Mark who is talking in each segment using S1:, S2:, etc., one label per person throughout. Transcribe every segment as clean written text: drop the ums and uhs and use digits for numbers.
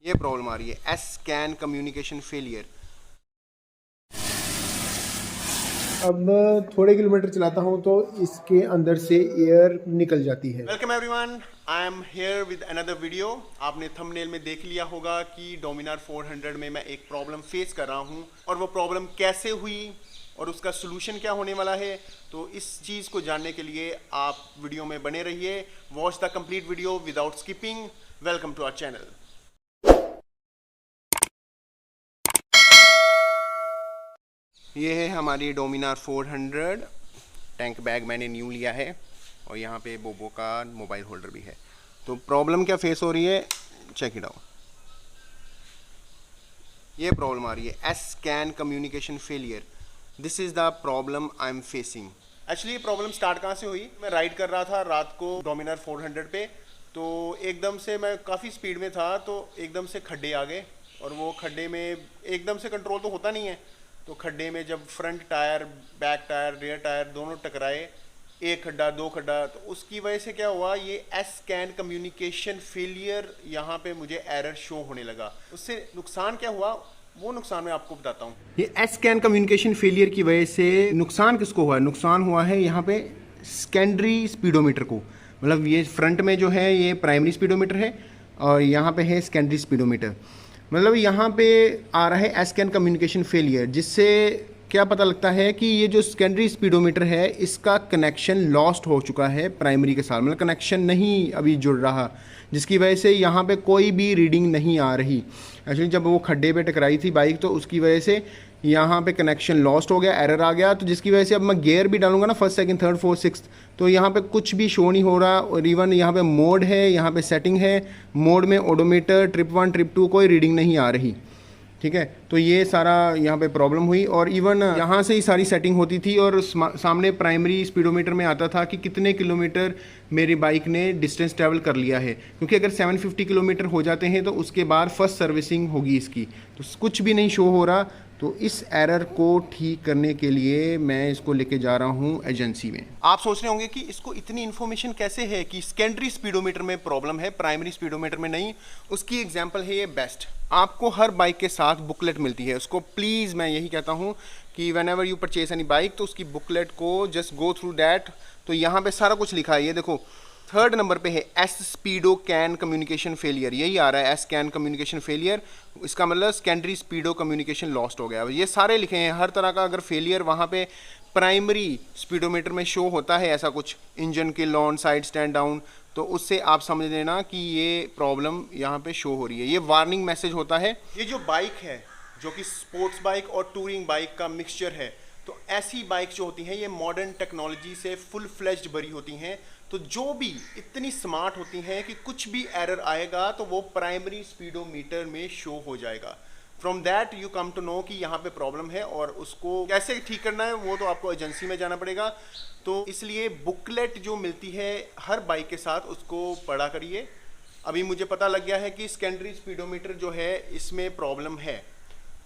S1: ये प्रॉब्लम आ रही है, एस कैन कम्युनिकेशन फेलियर।
S2: अब थोड़े किलोमीटर चलाता हूँ तो इसके अंदर से एयर निकल जाती है।
S1: Welcome everyone, I am here with another video. आपने थंबनेल में देख लिया होगा कि डोमिनार 400 में मैं एक प्रॉब्लम फेस कर रहा हूँ और वो प्रॉब्लम कैसे हुई और उसका सोल्यूशन क्या होने वाला है। तो इस चीज़ को जानने के लिए आप वीडियो में बने रहिए। Watch the complete video without skipping. Welcome to our channel. ये है हमारी डोमिनार 400। टैंक बैग मैंने न्यू लिया है और यहाँ पे बोबो का मोबाइल होल्डर भी है। तो प्रॉब्लम क्या फेस हो रही है, चेक इट आउट। ये प्रॉब्लम आ रही है, S can communication failure. This is the problem I am facing. Actually ये प्रॉब्लम स्टार्ट कहाँ से हुई, मैं राइड कर रहा था रात को डोमिनार 400 पे। तो एकदम से मैं काफ़ी स्पीड में था तो एकदम से खड्डे आ गए और वो खड्डे में एकदम से कंट्रोल तो होता नहीं है। तो खड्डे में जब front tyre, back tyre, rear tyre दोनों टकराए, एक खड्डा दो खड्डा, तो उसकी वजह से क्या हुआ, ये एस कैन कम्युनिकेशन फेलियर यहाँ पे मुझे एरर शो होने लगा। उससे नुकसान क्या हुआ वो नुकसान मैं आपको बताता हूँ। ये एस कैन कम्युनिकेशन फेलियर की वजह से नुकसान किसको हुआ है, नुकसान हुआ है यहाँ पे सेकेंडरी स्पीडोमीटर को। मतलब ये फ्रंट में जो है ये प्राइमरी स्पीडोमीटर है और यहाँ पे है सेकेंडरी स्पीडोमीटर। मतलब यहाँ पे आ रहा है एस कैन कम्युनिकेशन फेलियर, जिससे क्या पता लगता है कि ये जो सेकेंडरी स्पीडोमीटर है इसका कनेक्शन लॉस्ट हो चुका है प्राइमरी के साथ। मतलब कनेक्शन नहीं अभी जुड़ रहा, जिसकी वजह से यहाँ पे कोई भी रीडिंग नहीं आ रही। एक्चुअली जब वो खड्डे पे टकराई थी बाइक तो उसकी वजह से यहाँ पे कनेक्शन लॉस्ट हो गया, एरर आ गया। तो जिसकी वजह से अब मैं गियर भी डालूंगा ना, first second third fourth sixth, तो यहाँ पे कुछ भी शो नहीं हो रहा। और इवन यहाँ पे मोड है, यहाँ पे सेटिंग है, मोड में ओडोमीटर ट्रिप 1 ट्रिप 2 कोई रीडिंग नहीं आ रही। ठीक है, तो ये सारा यहाँ पे प्रॉब्लम हुई। और इवन यहाँ से ही सारी सेटिंग होती थी और सामने प्राइमरी स्पीडोमीटर में आता था कि कितने किलोमीटर मेरी बाइक ने डिस्टेंस ट्रैवल कर लिया है। क्योंकि अगर 750 किलोमीटर हो जाते हैं तो उसके बाद फर्स्ट सर्विसिंग होगी इसकी, तो कुछ भी नहीं शो हो रहा। तो इस एरर को ठीक करने के लिए मैं इसको लेके जा रहा हूँ एजेंसी में। आप सोच रहे होंगे कि इसको इतनी इन्फॉर्मेशन कैसे है कि सेकेंडरी स्पीडोमीटर में प्रॉब्लम है, प्राइमरी स्पीडोमीटर में नहीं। उसकी एग्जांपल है ये बेस्ट। आपको हर बाइक के साथ बुकलेट मिलती है, उसको प्लीज़ मैं यही कहता हूँ कि when ever you purchase any bike तो उसकी बुकलेट को जस्ट गो थ्रू दैट। तो यहाँ पे सारा कुछ लिखा है, ये देखो 3rd नंबर पे है S speedo CAN communication failure. यही आ रहा है एस कैन कम्युनिकेशन फेलियर। इसका मतलब सेकेंडरी स्पीडो कम्युनिकेशन लॉस्ट हो गया। ये सारे लिखे हैं, हर तरह का अगर फेलियर वहाँ पे प्राइमरी स्पीडोमीटर में शो होता है ऐसा कुछ, engine kill on, side stand down, तो उससे आप समझ लेना कि ये प्रॉब्लम यहाँ पे शो हो रही है। ये वार्निंग मैसेज होता है। ये जो बाइक है जो कि स्पोर्ट्स बाइक और टूरिंग बाइक का मिक्सचर है, तो ऐसी बाइक जो होती हैं ये मॉडर्न टेक्नोलॉजी से फुल फ्लेज्ड भरी होती हैं। तो जो भी इतनी स्मार्ट होती हैं कि कुछ भी एरर आएगा तो वो प्राइमरी स्पीडोमीटर में शो हो जाएगा। From that you come to know कि यहाँ पे प्रॉब्लम है और उसको कैसे ठीक करना है वो तो आपको एजेंसी में जाना पड़ेगा। तो इसलिए बुकलेट जो मिलती है हर बाइक के साथ उसको पढ़ा करिए। अभी मुझे पता लग गया है कि सेकेंडरी स्पीडोमीटर जो है इसमें प्रॉब्लम है।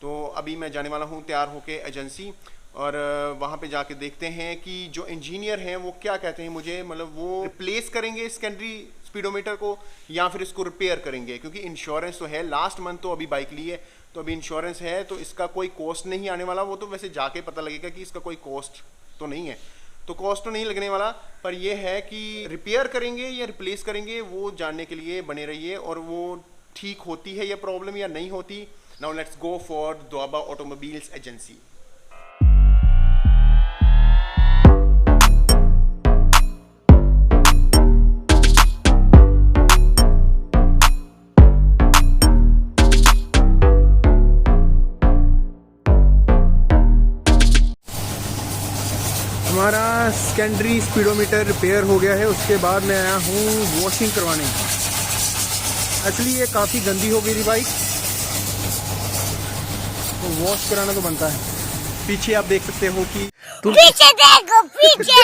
S1: तो अभी मैं जाने वाला हूँ तैयार होके एजेंसी और वहाँ पे जाके देखते हैं कि जो इंजीनियर हैं वो क्या कहते हैं मुझे। मतलब वो रिप्लेस करेंगे सेकेंडरी स्पीडोमीटर को या फिर इसको रिपेयर करेंगे, क्योंकि इंश्योरेंस तो है। लास्ट मंथ तो अभी बाइक ली है तो अभी इंश्योरेंस है, तो इसका कोई कॉस्ट नहीं आने वाला। वो तो वैसे जाके पता लगेगा कि इसका कोई कॉस्ट तो नहीं है, तो कॉस्ट तो नहीं लगने वाला। पर ये है कि रिपेयर करेंगे या रिप्लेस करेंगे वो जानने के लिए बने रहिए। और वो ठीक होती है ये प्रॉब्लम या नहीं होती। Now let's go for Doaba automobiles agency. हमारा सेकेंडरी स्पीडोमीटर रिपेयर हो गया है, उसके बाद मैं आया हूँ वॉशिंग करवाने। एक्चुअली ये काफ़ी गंदी हो गई थी बाइक, तो वॉश कराना तो बनता है। पीछे आप देख सकते हो कि
S3: पीछे देखो, पीछे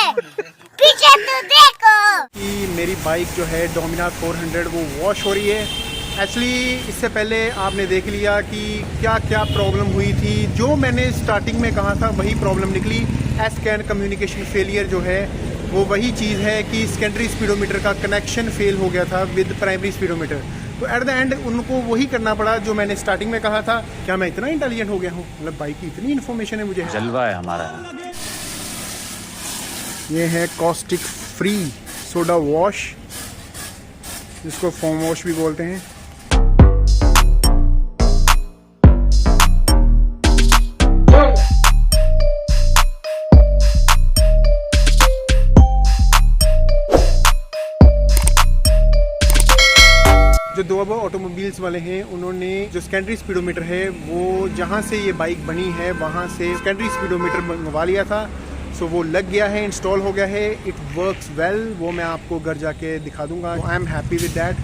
S3: पीछे तो देखो
S1: कि मेरी बाइक जो है डोमिनार 400 वो वॉश हो रही है। एक्चुअली इससे पहले आपने देख लिया कि क्या क्या प्रॉब्लम हुई थी। जो मैंने स्टार्टिंग में कहा था वही प्रॉब्लम निकली। एस कैन कम्युनिकेशन फेलियर जो है वो वही चीज़ है कि सेकेंडरी स्पीडोमीटर का कनेक्शन फेल हो गया था विद प्राइमरी स्पीडोमीटर। तो एट द एंड उनको वही करना पड़ा जो मैंने स्टार्टिंग में कहा था। क्या मैं इतना इंटेलिजेंट हो गया हूँ? मतलब बाइक की इतनी इन्फॉर्मेशन है मुझे।
S4: जलवा है हमारा।
S1: ये है कॉस्टिक फ्री सोडा वॉश, जिसको फोम वॉश भी बोलते हैं। जो दोबाबा ऑटोमोबाइल्स वाले हैं उन्होंने जो सेकेंडरी स्पीडोमीटर है वो जहाँ से ये बाइक बनी है वहाँ से सेकेंडरी स्पीडोमीटर मंगवा लिया था। सो वो लग गया है, इंस्टॉल हो गया है, इट वर्क्स वेल। वो मैं आपको घर जाके दिखा दूंगा। I am happy with that.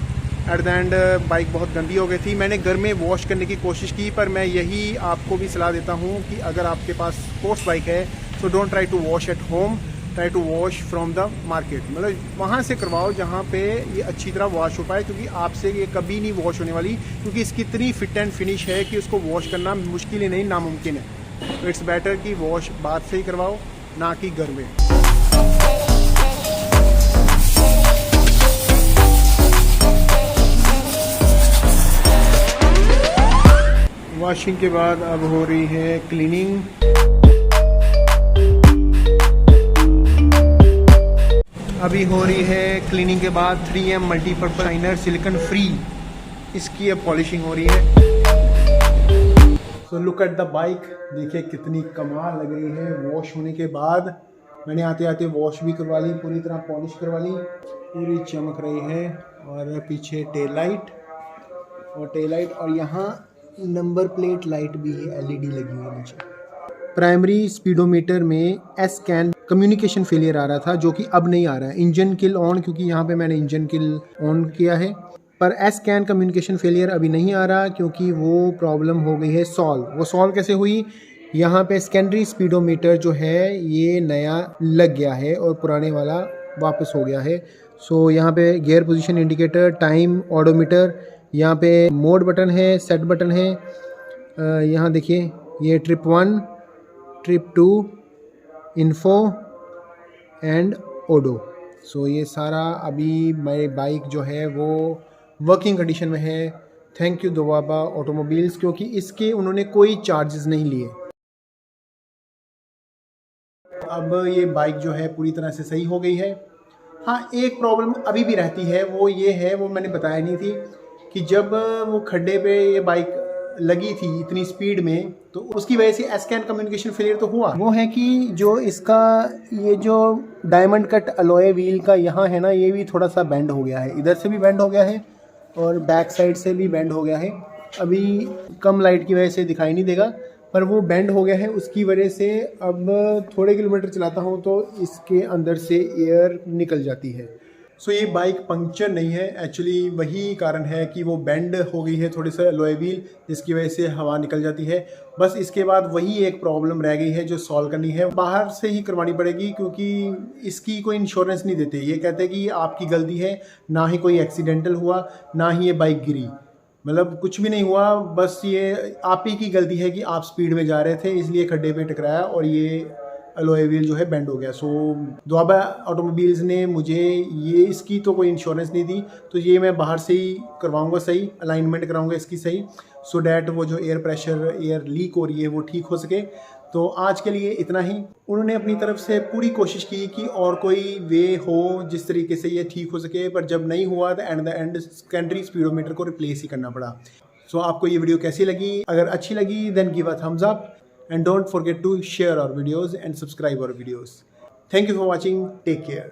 S1: At the end bike बहुत गंदी हो गई थी। मैंने घर में वॉश करने की कोशिश की, पर मैं यही आपको भी सलाह देता हूँ कि अगर आपके पास स्पोर्ट्स बाइक है so don't try to wash at home, try to wash from the market. मतलब वहाँ से करवाओ जहाँ पे ये अच्छी तरह वॉश हो पाए, क्योंकि आपसे ये कभी नहीं वॉश होने वाली, क्योंकि इसकी इतनी फिट एंड फिनिश है कि उसको वॉश करना मुश्किल ही नहीं, नामुमकिन है। तो इट्स बेटर कि वॉश बाहर से ही करवाओ, ना कि घर में। वॉशिंग के बाद अब हो रही है क्लीनिंग। अभी हो रही है क्लीनिंग के बाद 3M multipurpose shiner silicon free, इसकी अब पॉलिशिंग हो रही है। So look at the bike, देखिए कितनी कमाल लग रही है वॉश होने के बाद। मैंने आते आते वॉश भी करवा ली, पूरी तरह पॉलिश करवा ली, पूरी चमक रही है। और पीछे टेल लाइट और यहाँ नंबर प्लेट लाइट भी है, LED लगी हुई है नीचे। प्राइमरी स्पीडोमीटर में S-CAN कम्युनिकेशन फेलियर आ रहा था, जो कि अब नहीं आ रहा है। इंजन किल ऑन, क्योंकि यहाँ पे मैंने इंजन किल ऑन किया है, पर S-CAN कम्युनिकेशन फेलियर अभी नहीं आ रहा, क्योंकि वो प्रॉब्लम हो गई है सॉल्व। वो सॉल्व कैसे हुई? यहाँ पे सेकेंडरी स्पीडोमीटर जो है ये नया लग गया है और पुराने वाला वापस हो गया है। सो यहाँ पे gear position indicator, time, odometer, यहाँ पे मोड बटन है, सेट बटन है। यहाँ देखिए ये ट्रिप 1, ट्रिप 2, इन्फो एंड ओडो। सो ये सारा अभी मेरी बाइक जो है वो वर्किंग कंडीशन में है। थैंक यू दोबाबा ऑटोमोबाइल्स, क्योंकि इसके उन्होंने कोई चार्जेस नहीं लिए। अब ये बाइक जो है पूरी तरह से सही हो गई है। हाँ, एक प्रॉब्लम अभी भी रहती है, वो ये है, वो मैंने बताया नहीं थी, कि जब वो खड्डे पे ये बाइक लगी थी इतनी स्पीड में, तो उसकी वजह से S-CAN कम्युनिकेशन फेलियर तो हुआ। वो है कि जो इसका ये जो डायमंड कट अलॉय व्हील का यहाँ है ना, ये भी थोड़ा सा बेंड हो गया है, इधर से भी बेंड हो गया है और बैक साइड से भी बेंड हो गया है। अभी कम लाइट की वजह से दिखाई नहीं देगा, पर वो बेंड हो गया है। उसकी वजह से अब थोड़े किलोमीटर चलाता हूँ तो इसके अंदर से एयर निकल जाती है। सो ये बाइक पंक्चर नहीं है, एक्चुअली वही कारण है कि वो बेंड हो गई है थोड़ी सा अलॉय व्हील, जिसकी वजह से हवा निकल जाती है। बस इसके बाद वही एक प्रॉब्लम रह गई है जो सॉल्व करनी है, बाहर से ही करवानी पड़ेगी, क्योंकि इसकी कोई इंश्योरेंस नहीं देते। ये कहते हैं कि आपकी गलती है, ना ही कोई एक्सीडेंटल हुआ, ना ही ये बाइक गिरी, मतलब कुछ भी नहीं हुआ, बस ये आप ही की गलती है कि आप स्पीड में जा रहे थे, इसलिए खड्डे पे टकराया और ये अलॉय व्हील जो है बेंड हो गया। सो दोबाबा ऑटोमोबाइल्स ने मुझे ये इसकी तो कोई इंश्योरेंस नहीं दी, तो ये मैं बाहर से ही करवाऊंगा, सही अलाइनमेंट कराऊंगा इसकी सही, सो डैट वो जो एयर प्रेशर, एयर लीक हो रही है वो ठीक हो सके। तो आज के लिए इतना ही। उन्होंने अपनी तरफ से पूरी कोशिश की कि और कोई वे हो जिस तरीके से ये ठीक हो सके, पर जब नहीं हुआ तो at the end secondary speedometer को रिप्लेस ही करना पड़ा। सो आपको ये वीडियो कैसी लगी? अगर अच्छी लगी then give a thumbs up and don't forget to share our videos and subscribe our videos. Thank you for watching. Take care.